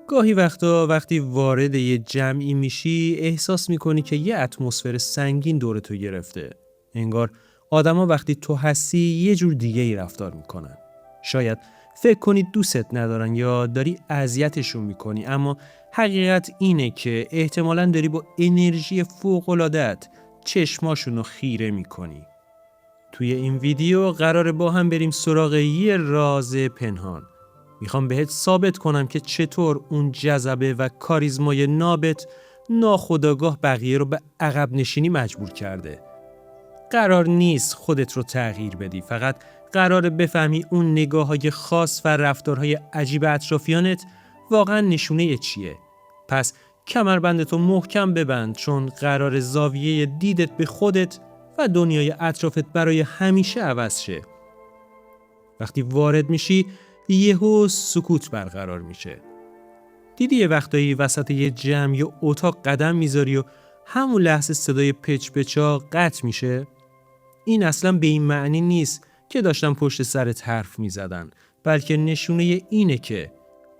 گاهی وقتی وارد یه جمعی میشی احساس میکنی که یه اتمسفر سنگین دور تو گرفته. انگار آدما وقتی تو هستی یه جور دیگه ای رفتار میکنن. شاید فکر کنی دوستت ندارن یا داری اذیتشون میکنی، اما حقیقت اینه که احتمالاً داری با انرژی فوق‌العاده‌ات چشماشون رو خیره میکنی. توی این ویدیو قراره با هم بریم سراغ یه راز پنهان. میخوام بهت ثابت کنم که چطور اون جذبه و کاریزمای نابت ناخودآگاه بقیه رو به عقب نشینی مجبور کرده. قرار نیست خودت رو تغییر بدی، فقط قراره بفهمی اون نگاه‌های خاص و رفتارهای عجیب اطرافیانت واقعا نشونه چیه. پس کمربندتو محکم ببند، چون قرار زاویه دیدت به خودت و دنیای اطرافت برای همیشه عوض شه. وقتی وارد میشی یهو سکوت برقرار میشه. دیدی یه وقتایی وسط یه جمع یا اتاق قدم میذاری و همون لحظه صدای پچ پچا قطع میشه؟ این اصلا به این معنی نیست که داشتن پشت سرت حرف میزدن، بلکه نشونه اینه که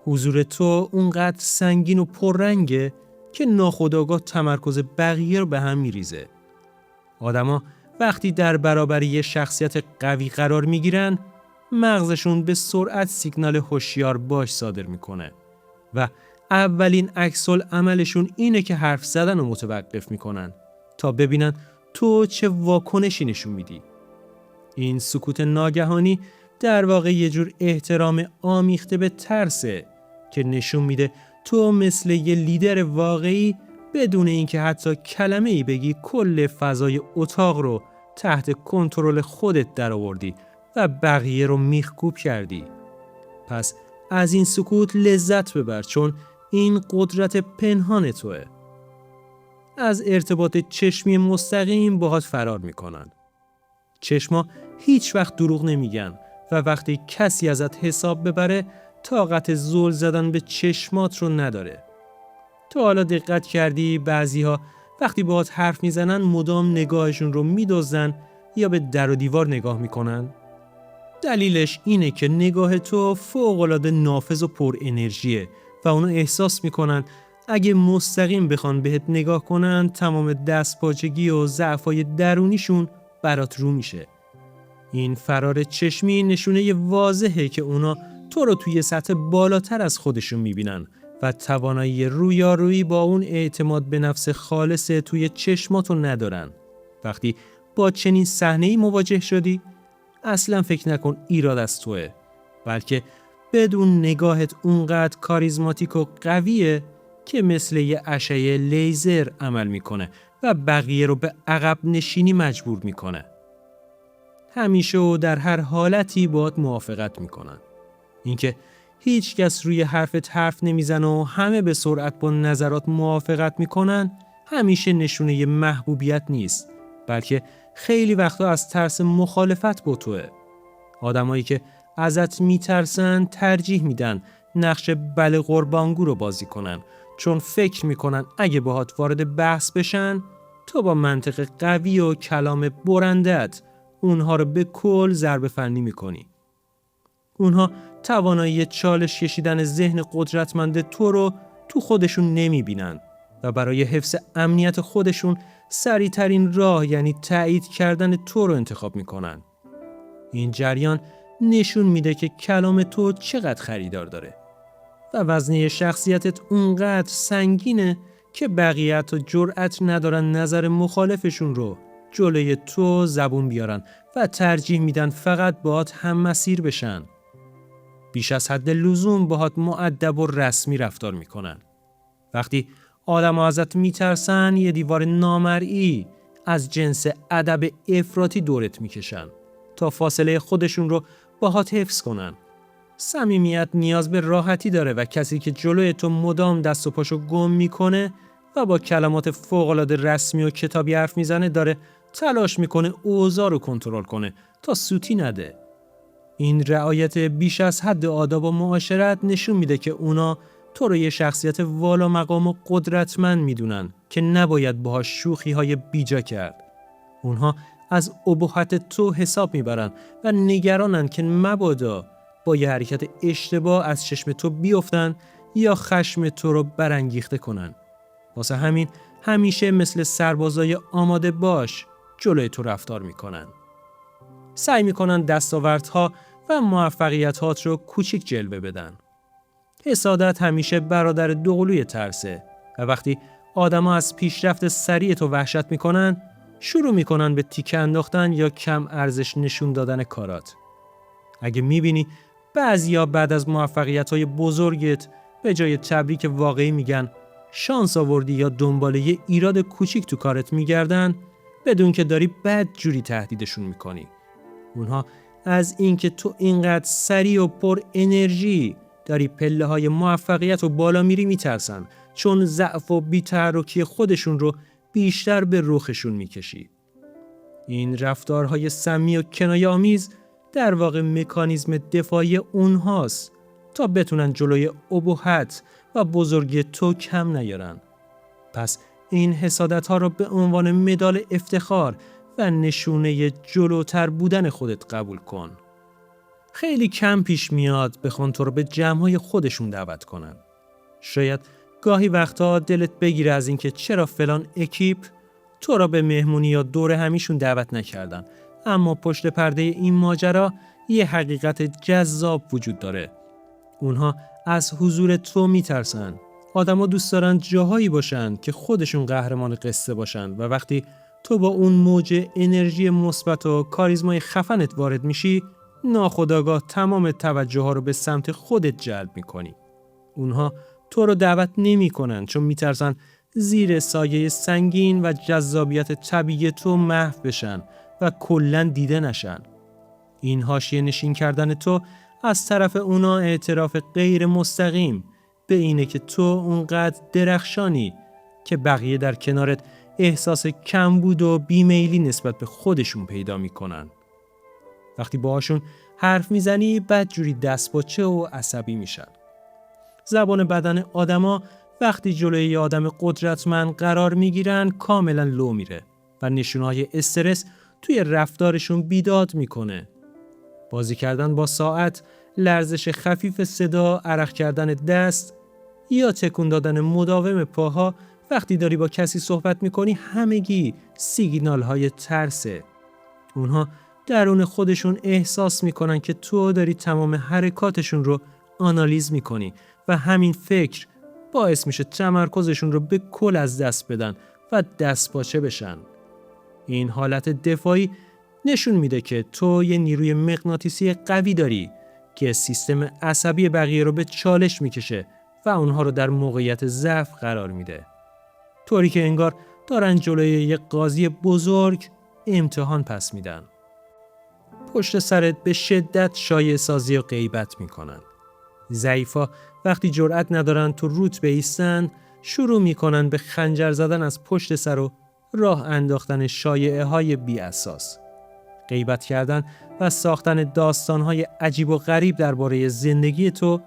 حضور تو اونقدر سنگین و پررنگه که ناخودآگاه تمرکز بقیه رو به هم میریزه. آدما وقتی در برابر یه شخصیت قوی قرار میگیرن، مغزشون به سرعت سیگنال هوشیار باش صادر میکنه و اولین عکس‌العملشون اینه که حرف زدن رو متوقف میکنن تا ببینن تو چه واکنشی نشون میدی. این سکوت ناگهانی در واقع یه جور احترام آمیخته به ترسه که نشون میده تو مثل یه لیدر واقعی بدون اینکه حتی کلمه‌ای بگی کل فضای اتاق رو تحت کنترل خودت درآوردی و بقیه رو میخکوب کردی. پس از این سکوت لذت ببر، چون این قدرت پنهان توئه. از ارتباط چشمی مستقیم باهات فرار میکنن. چشما هیچ وقت دروغ نمیگن و وقتی کسی ازت حساب ببره طاقت زل زدن به چشمات رو نداره. تو حالا دقت کردی بعضیها وقتی باهات حرف میزنن مدام نگاهشون رو میدزدن یا به در و دیوار نگاه میکنن؟ دلیلش اینه که نگاه تو فوق‌العاده نافذ و پر انرژیه و اونا احساس میکنن اگه مستقیم بخوان بهت نگاه کنن تمام دستپاچگی و ضعفای درونیشون برات رو میشه. این فرار چشمی نشونه واضحه که اونا تو رو توی سطح بالاتر از خودشون میبینن و توانایی رویارویی با اون اعتماد به نفس خالص توی چشماتو ندارن. وقتی با چنین صحنه‌ای مواجه شدی، اصلا فکر نکن ایراد از توئه، بلکه بدون نگاهت اونقدر کاریزماتیک و قویه که مثل یه اشعه لیزر عمل میکنه و بقیه رو به عقب نشینی مجبور میکنه. همیشه و در هر حالتی باهات موافقت میکنن. اینکه هیچ کس روی حرفت حرف نمیزنه و همه به سرعت با نظرات موافقت میکنن همیشه نشونه محبوبیت نیست، بلکه خیلی وقتا از ترس مخالفت با توئه. آدمایی که ازت میترسن ترجیح میدن نقش بله قربانگو رو بازی کنن، چون فکر میکنن اگه باهات وارد بحث بشن تو با منطق قوی و کلام برندت اونها رو به کل ضربه فنی میکنی. اونها توانایی چالش کشیدن ذهن قدرتمند تو رو تو خودشون نمیبینن و برای حفظ امنیت خودشون سریع‌ترین راه یعنی تایید کردن تو رو انتخاب میکنن. این جریان نشون میده که کلام تو چقدر خریدار داره و وزنه شخصیتت اونقدر سنگینه که بقیه حتی جرأت ندارن نظر مخالفشون رو جلوی تو زبون بیارن و ترجیح میدن فقط باهات هم مسیر بشن. بیش از حد لزوم باهات مؤدب و رسمی رفتار میکنن. وقتی آدم‌ها ازت میترسن یه دیوار نامرئی از جنس ادب افراطی دورت میکشن تا فاصله خودشون رو باهات حفظ کنن. صمیمیت نیاز به راحتی داره و کسی که جلوی تو مدام دست و پاشو گم میکنه و با کلمات فوق‌العاده رسمی و کتابی حرف میزنه داره تلاش میکنه اوضاع رو کنترل کنه تا سوتی نده. این رعایت بیش از حد آداب و معاشرت نشون میده که اونا تو رو یه شخصیت والا مقام و قدرتمند میدونن که نباید باهاش شوخی‌های بیجا کرد. اونها از ابهت تو حساب میبرن و نگرانن که مبادا با یه حرکت اشتباه از چشم تو بیفتن یا خشم تو رو برانگیخته کنن. واسه همین همیشه مثل سربازای آماده باش جلوی تو رفتار میکنن. سعی میکنن دستاوردها و موفقیتات رو کوچیک جلوه بدن. حسادت همیشه برادر دوقلوی ترسه و وقتی آدما از پیشرفت سریع تو وحشت میکنن، شروع میکنن به تیکه انداختن یا کم ارزش نشون دادن کارات. اگه میبینی بعضیا بعد از موفقیت‌های بزرگت به جای تبریک واقعی میگن شانس آوردی یا دنبال یه ایراد کوچیک تو کارت میگردن، بدون که داری بد جوری تهدیدشون میکنی. اونها از اینکه تو اینقدر سریع و پر انرژی داری پله‌های موفقیت و بالا میری میترسن، چون ضعف و بی‌تحرکی خودشون رو بیشتر به رخشون میکشی. این رفتارهای سمی و کنایه‌آمیز در واقع مکانیزم دفاعی اونهاست تا بتونن جلوی ابهت و بزرگی تو کم نیارن. پس این حسادت‌ها رو به عنوان مدال افتخار و نشونه جلوتر بودن خودت قبول کن. خیلی کم پیش میاد بخوان تو رو به جمع‌های خودشون دعوت کنن. شاید گاهی وقتا دلت بگیره از اینکه چرا فلان اکیپ تو را به مهمونی یا دور همیشون دعوت نکردن، اما پشت پرده این ماجرا یه حقیقت جذاب وجود داره. اونها از حضور تو میترسن. آدما دوست دارن جاهایی باشن که خودشون قهرمان قصه باشن و وقتی تو با اون موج انرژی مثبت و کاریزمای خفنت وارد میشی، ناخودآگاه تمام توجه ها رو به سمت خودت جلب میکنی. اونها تو رو دعوت نمیکنن چون میترسن زیر سایه سنگین و جذابیت طبیعی تو محو بشن و کلاً دیده نشن. این حاشیه نشین کردن تو از طرف اونا اعتراف غیر مستقیم به اینه که تو اونقدر درخشانی که بقیه در کنارت احساس کمبود و بیمیلی نسبت به خودشون پیدا میکنن. وقتی باهاشون حرف میزنی بدجوری دستپاچه و عصبی میشن. زبان بدن آدما وقتی جلوی یه آدم قدرتمند قرار میگیرن کاملا لو میره و نشونهای استرس توی رفتارشون بیداد میکنه. بازی کردن با ساعت، لرزش خفیف صدا، عرق کردن دست یا تکون دادن مداوم پاها وقتی داری با کسی صحبت میکنی همگی سیگنال های ترسه. اونها درون خودشون احساس میکنن که تو داری تمام حرکاتشون رو آنالیز میکنی و همین فکر باعث میشه تمرکزشون رو به کل از دست بدن و دستپاچه بشن. این حالت دفاعی نشون میده که تو یه نیروی مغناطیسی قوی داری که سیستم عصبی بقیه رو به چالش میکشه و اونها رو در موقعیت ضعف قرار میده. طوری که انگار دارن جلوی یک قاضی بزرگ امتحان پس میدن. پشت سرت به شدت شایعه سازی و غیبت میکنن. ضعیفا وقتی جرأت ندارن تو روت بایستن، شروع میکنن به خنجر زدن از پشت سر و راه انداختن شایعه های بی اساس. غیبت کردن و ساختن داستان‌های عجیب و غریب درباره زندگی تو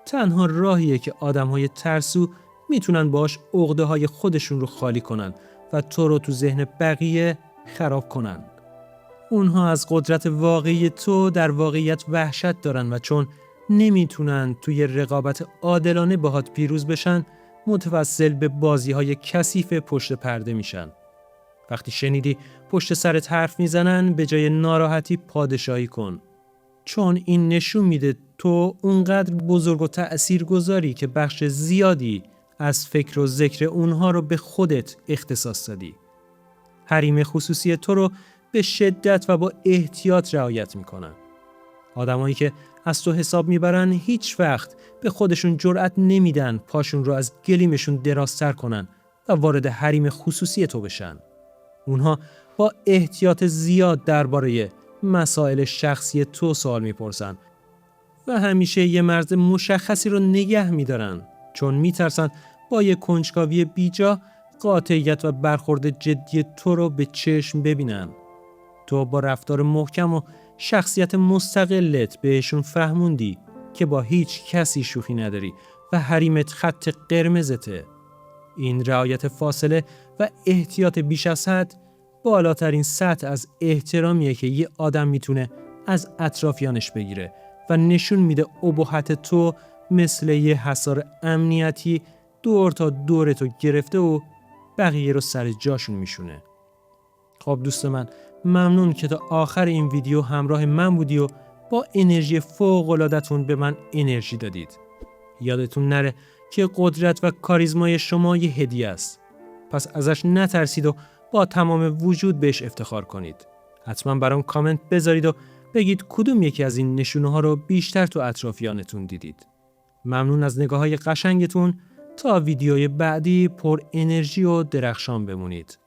تنها راهیه که آدم‌های ترسو میتونن باش عقده‌های خودشون رو خالی کنن و تو رو تو ذهن بقیه خراب کنن. اونها از قدرت واقعی تو در واقعیت وحشت دارن و چون نمیتونن توی رقابت عادلانه باهات پیروز بشن، متوسل به بازی‌های کثیف پشت پرده میشن. وقتی شنیدی پشت سرت حرف میزنن، به جای ناراحتی پادشاهی کن. چون این نشون میده تو اونقدر بزرگ و تأثیرگذاری که بخش زیادی از فکر و ذکر اونها رو به خودت اختصاص دادی. حریم خصوصی تو رو به شدت و با احتیاط رعایت میکنن. آدمایی که از تو حساب میبرن هیچ وقت به خودشون جرأت نمیدن پاشون رو از گلیمشون درازتر کنن و وارد حریم خصوصی تو بشن. اونها با احتیاط زیاد درباره مسائل شخصی تو سوال میپرسن و همیشه یه مرز مشخصی رو نگه میدارن، چون میترسن با یه کنجکاوی بیجا قاطعیت و برخورد جدی تو رو به چشم ببینن. تو با رفتار محکم و شخصیت مستقلت بهشون فهموندی که با هیچ کسی شوخی نداری و حریمت خط قرمزته. این رعایت فاصله و احتیاط بیش از حد بالاترین سطح از احترامیه که یه آدم میتونه از اطرافیانش بگیره و نشون میده ابهت تو مثل یه حصار امنیتی دور تا دورتو گرفته و بقیه رو سر جاشون میشونه. خب دوست من، ممنون که تا آخر این ویدیو همراه من بودی و با انرژی فوق‌العاده‌تون به من انرژی دادید. یادتون نره که قدرت و کاریزمای شما یه هدیه است. پس ازش نترسید و با تمام وجود بهش افتخار کنید. حتما برام کامنت بذارید و بگید کدوم یکی از این نشونه ها رو بیشتر تو اطرافیانتون دیدید. ممنون از نگاه های قشنگتون. تا ویدیوی بعدی پر انرژی و درخشان بمونید.